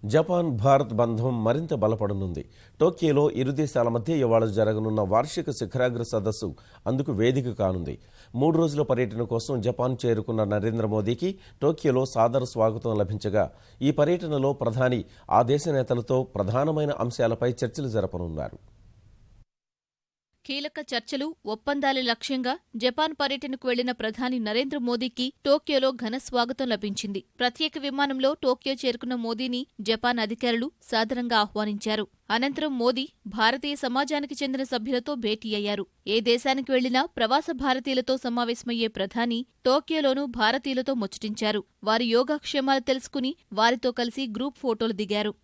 Japan Bharat బంధం మరింత బలపడనుంది. టోక్యోలో ఇరు దేశాల మధ్య ఇవాళ జరగనున్న వార్షిక శిఖరాగ్ర సదస్సు అందుకు వేదిక కానుంది. 3 రోజుల పర్యటన కోసం జపాన్ చేరుకున్న నరేంద్ర మోదీకి టోక్యోలో సాదర స్వాగతం లభించగా, ఈ పర్యటనలో ప్రధాని ఆ దేశ నేతలతో ప్రధానమైన అంశాలపై చర్చలు జరపనున్నారు. కీలక చర్చలు, ఒప్పందాల లక్ష్యంగా జపాన్ పర్యటనకు వెళ్లిన ప్రధాని నరేంద్ర మోదీకి టోక్యోలో ఘన స్వాగతం లభించింది. ప్రత్యేక విమానంలో టోక్యో చేరుకున్న మోదీని జపాన్ అధికారులు సాదరంగా ఆహ్వానించారు. అనంతరం మోదీ భారతీయ సమాజానికి చెందిన సభ్యులతో భేటీ అయ్యారు. ఏ దేశానికి వెళ్లినా ప్రవాస భారతీయులతో సమావేశమయ్యే ప్రధాని టోక్యోలోనూ భారతీయులతో ముచ్చటించారు. వారి యోగక్షేమాలు తెలుసుకుని వారితో కలిసి గ్రూప్ ఫోటోలు దిగారు.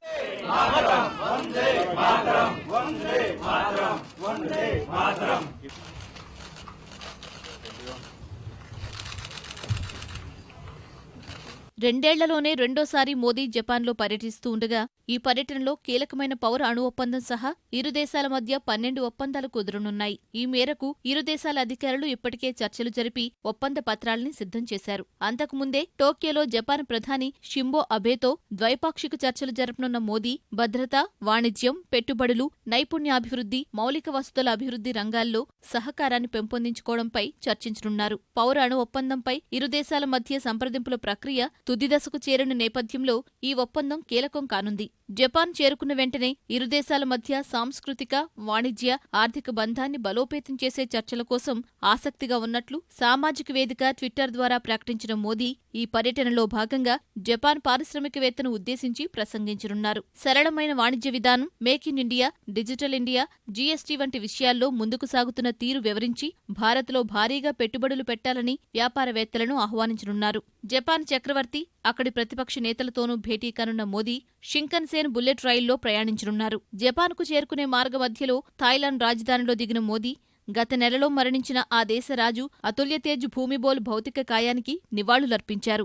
రెండేళ్లలోనే రెండోసారి మోదీ జపాన్లో పర్యటిస్తూ ఉండగా, ఈ పర్యటనలో కీలకమైన పౌర అణు ఒప్పందం సహా ఇరు దేశాల మధ్య 12 ఒప్పందాలు కుదరనున్నాయి. ఈ మేరకు ఇరు దేశాల అధికారులు ఇప్పటికే చర్చలు జరిపి ఒప్పంద పత్రాల్ని సిద్ధం చేశారు. అంతకుముందే టోక్యోలో జపాన్ ప్రధాని షింబో అబేతో ద్వైపాక్షిక చర్చలు జరపనున్న మోదీ భద్రత, వాణిజ్యం, పెట్టుబడులు, నైపుణ్యాభివృద్ధి, మౌలిక వసతుల అభివృద్ధి రంగాల్లో సహకారాన్ని పెంపొందించుకోవడంపై చర్చించనున్నారు. పౌర అణు ఒప్పందంపై ఇరు దేశాల మధ్య సంప్రదింపుల ప్రక్రియ తుది దశకు చేరిన నేపథ్యంలో ఈ ఒప్పందం కీలకం కానుంది. జపాన్ చేరుకున్న వెంటనే ఇరు దేశాల మధ్య సాంస్కృతిక, వాణిజ్య, ఆర్థిక బంధాన్ని బలోపేతం చేసే చర్చల కోసం ఆసక్తిగా ఉన్నట్లు సామాజిక వేదిక ట్విట్టర్ ద్వారా ప్రకటించిన మోదీ ఈ పర్యటనలో భాగంగా జపాన్ పారిశ్రామికవేత్తను ఉద్దేశించి ప్రసంగించనున్నారు. సరళమైన వాణిజ్య విధానం, make in India, digital India, GST వంటి విషయాల్లో ముందుకు సాగుతున్న తీరు వివరించి భారత్లో భారీగా పెట్టుబడులు పెట్టాలని వ్యాపారవేత్తలను ఆహ్వానించనున్నారు. జపాన్ చక్రవర్తి, అక్కడి ప్రతిపక్ష నేతలతోనూ భేటీ కానున్న మోదీ షింకన్సేన్ బుల్లెట్ రైల్లో ప్రయాణించనున్నారు. జపాన్కు చేరుకునే మార్గ మధ్యలో థాయిలాండ్ రాజధానిలో దిగిన మోదీ గత నెలలో మరణించిన ఆ దేశ రాజు అతుల్యతేజ్ భూమిబోల్ భౌతిక కాయానికి నివాళులర్పించారు.